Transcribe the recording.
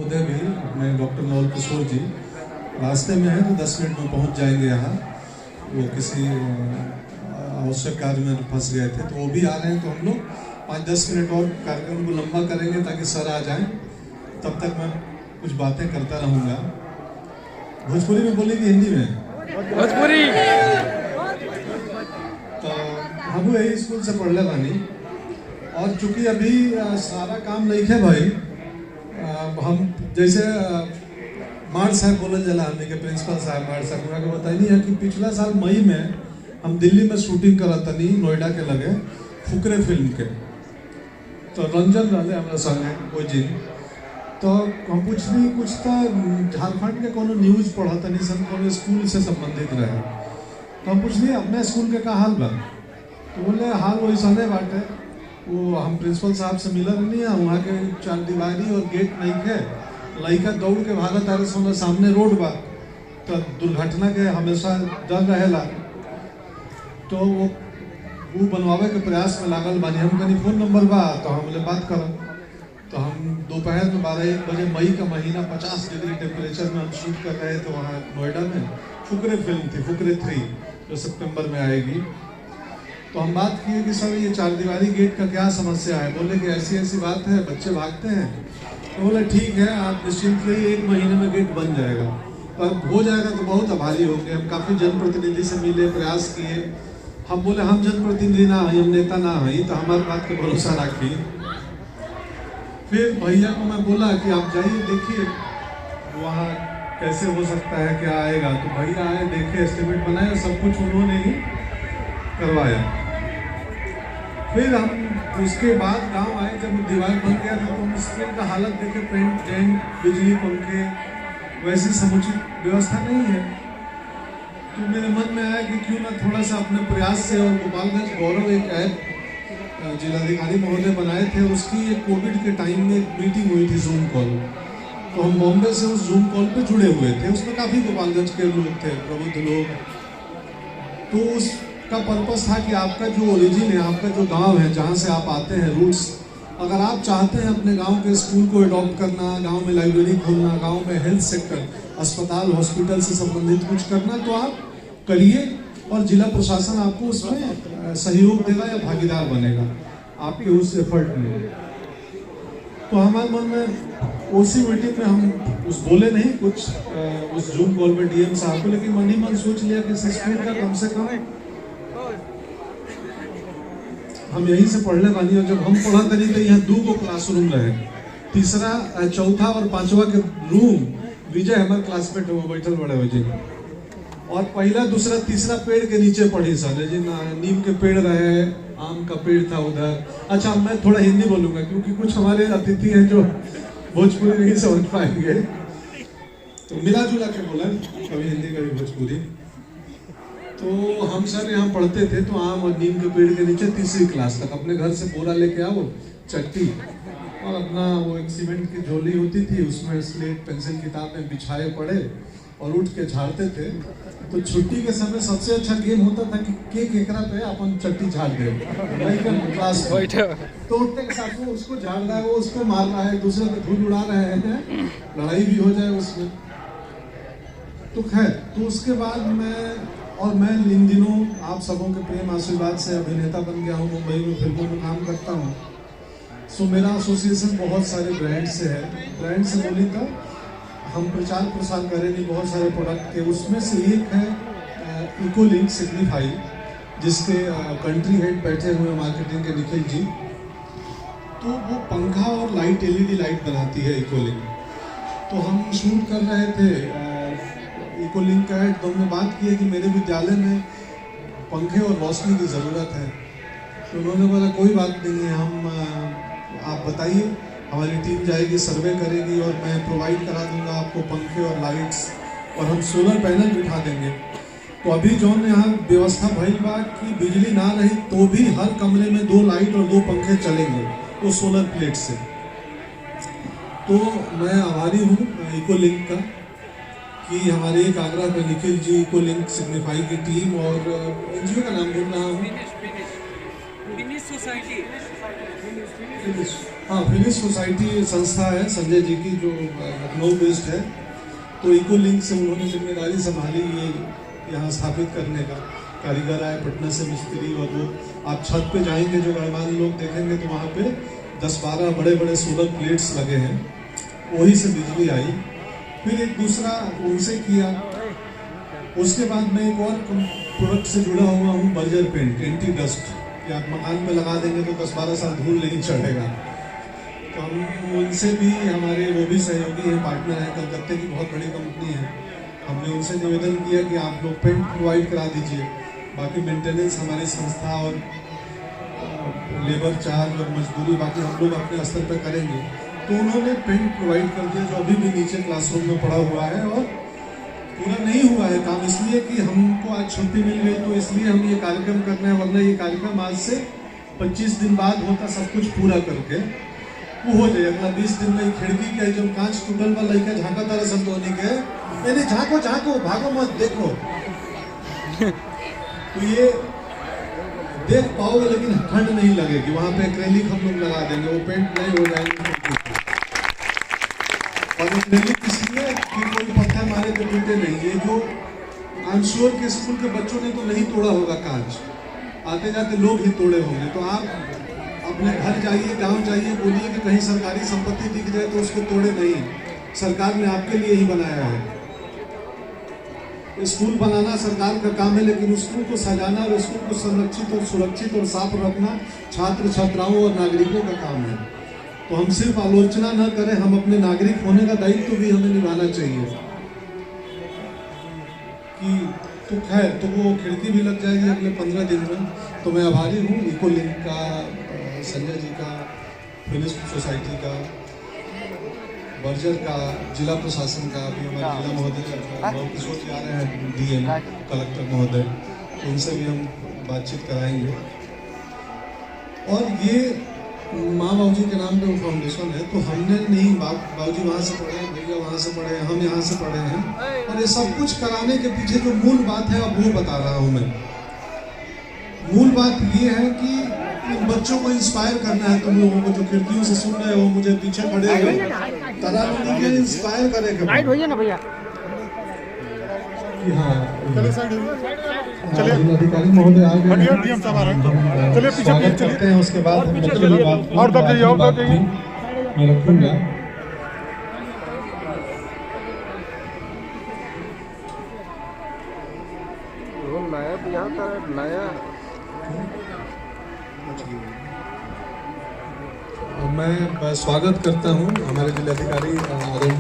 उदय भी अपने डॉक्टर नवल किशोर जी रास्ते में हैं तो 10 मिनट में पहुंच जाएंगे यहाँ। वो किसी आवश्यक कार्य में फंस गए थे तो वो भी आ रहे हैं, तो हम लोग 5-10 मिनट और कार्यक्रम को लंबा करेंगे ताकि सर आ जाएं। तब तक मैं कुछ बातें करता रहूँगा। भोजपुरी में बोलेगी हिंदी में? भोजपुरी। तो हम यही स्कूल से पढ़ले बानी और चूंकि अभी सारा काम नहीं है भाई, हम जैसे मार साहब बोलल जला हमने के प्रिंसिपल साहब मार साहब के बताइए है कि पिछला साल मई में हम दिल्ली में शूटिंग करा तनी नोएडा के लगे फुकरे फिल्म के, तो रंजन रहे हमारे संगे वो जी। तो हम पूछनी कुछ तो झारखंड के कोनो न्यूज पढ़ा तनी सन कोनो स्कूल से संबंधित रहे, तो हम पूछनी अपने स्कूल के का हाल बा, तो बोले हाल वैसा बाटे। वो हम प्रिंसिपल साहब से मिला नहीं है, वहाँ के 4 दीवारी और गेट नहीं है, लड़का दौड़ के भागत आ रहे सामने रोड बा, तो दुर्घटना के हमेशा डर रहेला। तो वो बनवावे के प्रयास में लागल बानी। हम कहीं फोन नंबर बा तो हम बोले बात करम। तो हम दोपहर में 12-1 बजे मई का महीना 50 डिग्री टेम्परेचर में हम शूट कर रहे थे वहाँ नोएडा में। फुकरे फिल्म थी, फुकरे 3 जो सितंबर में आएगी। तो हम बात किए कि सर ये 4 दीवारी गेट का क्या समस्या है। बोले कि ऐसी ऐसी बात है, बच्चे भागते हैं। तो बोले ठीक है, आप निश्चिंत रहिए, 1 महीने में गेट बन जाएगा। पर हो जाएगा तो बहुत आभारी होंगे। हम काफ़ी जनप्रतिनिधि से मिले, प्रयास किए। हम बोले हम जनप्रतिनिधि ना हैं, हम नेता ना हैं, तो हमारी बात पे भरोसा रखिए। फिर भैया को मैं बोला कि आप जाइए देखिए वहाँ कैसे हो सकता है, क्या आएगा। तो भैया आए, देखे, एस्टिमेट बनाया, सब कुछ उन्होंने ही करवाया। फिर हम उसके बाद गांव आए, जब दीवार बन गया था तो हम स्कूल का हालत देखे, पेंट जैन, बिजली, पंखे, वैसी समुचित व्यवस्था नहीं है। तो मेरे मन में आया कि क्यों ना थोड़ा सा अपने प्रयास से, और गोपालगंज गौरव एक ऐप जिलाधिकारी महोदय बनाए थे, उसकी एक कोविड के टाइम में एक मीटिंग हुई थी जूम कॉल। तो हम बॉम्बे से उस जूम कॉल पे जुड़े हुए थे। उसमें काफ़ी गोपालगंज के लोग थे, प्रबुद्ध लोग। तो उसका पर्पस था कि आपका जो ओरिजिन है, आपका जो गांव है, जहां से आप आते हैं, रूट्स, अगर आप चाहते हैं अपने गांव के स्कूल को अडॉप्ट करना, गांव में लाइब्रेरी खोलना, गांव में हेल्थ सेक्टर, अस्पताल, हॉस्पिटल से संबंधित कुछ करना, तो आप करिए और जिला प्रशासन आपको उसमें सहयोग देगा या भागीदार बनेगा आपके उस एफर्ट में। तो हमारे मन में उसी मीटिंग में हम उस बोले नहीं कुछ उस जूम कॉल में डीएम साहब को, लेकिन मन ही मन सोच लिया कि स्कूल का कम से कम हम यहीं से पढ़ने वाली। और जब हम पढ़ा करी तो यहाँ 2 क्लासरूम रहे, तीसरा, चौथा और 5वां के रूम विजय हमारे क्लासमेट वो बैठल बड़े हो जी। और पहला, दूसरा, तीसरा पेड़ के नीचे पढ़ी सर, नीम के पेड़ रहे, आम का पेड़ था उधर। अच्छा, मैं थोड़ा हिंदी बोलूंगा क्योंकि कुछ हमारे अतिथि हैं जो भोजपुरी नहीं समझ पाएंगे, तो मिला जुला के बोला, कभी हिंदी कभी भोजपुरी। तो हम सर यहाँ पढ़ते थे तो आम और नीम के पेड़ के नीचे 3री क्लास तक अपने घर से बोरा लेके आओ, चट्टी और अपना वो एक सीमेंट की झोली होती थी, उसमें स्लेट, पेंसिल, किताबें बिछाए पड़े और उठ के झाड़ते थे। तो छुट्टी के समय सबसे अच्छा गेम होता था कि केक एकरा पे अपन चट्टी झाड़ दे क्लास में। तो उठने के साथ वो उसको झाड़ रहा है, वो उसको मार रहा है, दूसरे पे धूल उड़ा रहे हैं, लड़ाई भी हो जाए उसमें। तो खैर, तो उसके बाद मैं इन दिनों आप सबों के प्रेम आशीर्वाद से अभिनेता बन गया हूँ, मुंबई में फिल्मों में काम करता हूँ। सो मेरा एसोसिएशन बहुत सारे ब्रांड से है। ब्रांड से बोली तो हम प्रचार प्रसार करेंगे बहुत सारे प्रोडक्ट के, उसमें से एक है इकोलिंक सिग्निफाई, जिसके कंट्री हेड बैठे हुए मार्केटिंग के निखिल जी। तो वो पंखा और लाइट, LED लाइट बनाती है इकोलिंक। तो हम शूट कर रहे थे इकोलिंक का हेड, तो हमने बात की है कि मेरे विद्यालय में पंखे और रोशनी की ज़रूरत है। तो उन्होंने बोला कोई बात नहीं है, हम आप बताइए, हमारी टीम जाएगी, सर्वे करेगी और मैं प्रोवाइड करा दूंगा आपको पंखे और लाइट्स, और हम सोलर पैनल बिठा देंगे। तो अभी जो यहाँ व्यवस्था भइल बा कि बिजली ना रही तो भी हर कमरे में 2 लाइट और 2 पंखे चलेंगे वो सोलर प्लेट से। तो मैं आभारी हूँ इकोलिंक का कि हमारे एक आगरा पे निखिल जी, इकोलिंक सिग्निफाई की टीम और एनजीओ का नाम बोल रहा हूँ, सोसाइटी। हाँ, फिनिश सोसाइटी संस्था है संजय जी की, जो लखनऊ बेस्ड है। तो इको लिंक से उन्होंने जिम्मेदारी संभाली ये यहाँ स्थापित करने का। कारीगर आए पटना से, मिस्त्री, और वो आप छत पे जाएंगे जो गणमान्य लोग देखेंगे तो वहाँ पे 10-12 बड़े बड़े सोलर प्लेट्स लगे हैं, वही से बिजली आई। फिर एक दूसरा उनसे किया। उसके बाद मैं एक और प्रोडक्ट से जुड़ा हुआ हूँ, बर्जर पेंट, एंटी डस्ट, कि आप मकान पे लगा देंगे तो 10-12 साल धूल नहीं चढ़ेगा। तो हम उनसे भी, हमारे वो भी सहयोगी हैं, पार्टनर हैं, कलकत्ते की बहुत बड़ी कंपनी है। हमने उनसे निवेदन किया कि आप लोग पेंट प्रोवाइड करा दीजिए, बाकी मेंटेनेंस हमारी संस्था और लेबर चार्ज और मजदूरी बाकी हम लोग अपने स्तर पर करेंगे। तो उन्होंने पेंट प्रोवाइड कर दिया, जो अभी भी नीचे क्लासरूम में पड़ा हुआ है, और पूरा नहीं हुआ है काम, इसलिए कि हमको आज छुट्टी मिल गई, तो इसलिए हम ये कार्यक्रम कर रहे हैं। वरना ये कार्यक्रम आज से 25 दिन बाद होता, सब कुछ पूरा करके वो हो जाए। अगला 20 दिन में खिड़की के जो कांच टूटल वाला लड़का झाँका तारा सब धोने के, नहीं झाँको झाँको, भागो मत, देखो। तो ये देख पाओगे लेकिन ठंड नहीं लगेगी। वहाँ पे एक्रेलिक हम लोग लगा देंगे, वो पेंट नहीं हो जाएगी। और एक्रेलिक इसलिए कि कोई पत्थर मारे तो टूटे नहीं। ये जो आई एम श्योर के स्कूल के बच्चों ने तो नहीं तोड़ा होगा कांच, आते जाते लोग ही तोड़े होंगे। तो आप अपने घर जाइए, गांव जाइए, बोलिए कि कहीं सरकारी संपत्ति दिख जाए तो उसको तोड़े नहीं। सरकार ने आपके लिए ही बनाया है। स्कूल बनाना सरकार का काम है, लेकिन स्कूल को सजाना और स्कूल को संरक्षित और सुरक्षित और साफ रखना छात्र छात्राओं और नागरिकों का काम है। तो हम सिर्फ आलोचना न करें, हम अपने नागरिक होने का दायित्व भी हमें निभाना चाहिए। कि तो खैर, तो वो खिड़की भी लग जाएगी अगले 15 दिन में। तो मैं आभारी हूँ इको लिंक का, संजय जी का, फिनिश सोसाइटी का, बर्जर का, जिला प्रशासन का, अभी हमारे जिला महोदय किशोर जी आ रहे हैं, डीएम कलेक्टर महोदय, तो उनसे भी हम बातचीत कराएंगे। और ये माँ बाबू जी के नाम पे वो फाउंडेशन है। तो हमने नहीं, बाबू जी वहाँ से पढ़े हैं, भैया वहाँ से पढ़े हैं, हम यहाँ से पढ़े हैं, और ये सब कुछ कराने के पीछे जो मूल बात है अब वो बता रहा हूँ मैं। मूल बात ये है कि इन बच्चों को इंस्पायर करना है। तुम लोगों को जो खिड़कियों से सुन रहे हो, मुझे पीछे खड़े हो, तरह के इंस्पायर करेगा। राइट भैया ना भैया। हाँ, चलिए अधिकारी महोदय आ गए, डीएम साहब आ रहे हैं, चलिए पीछे चलते हैं। उसके बाद और तब जाइए, और तब जाइए, मैं रखूंगा। नया मैं स्वागत करता हूं हमारे जिलाधिकारी आदरणीय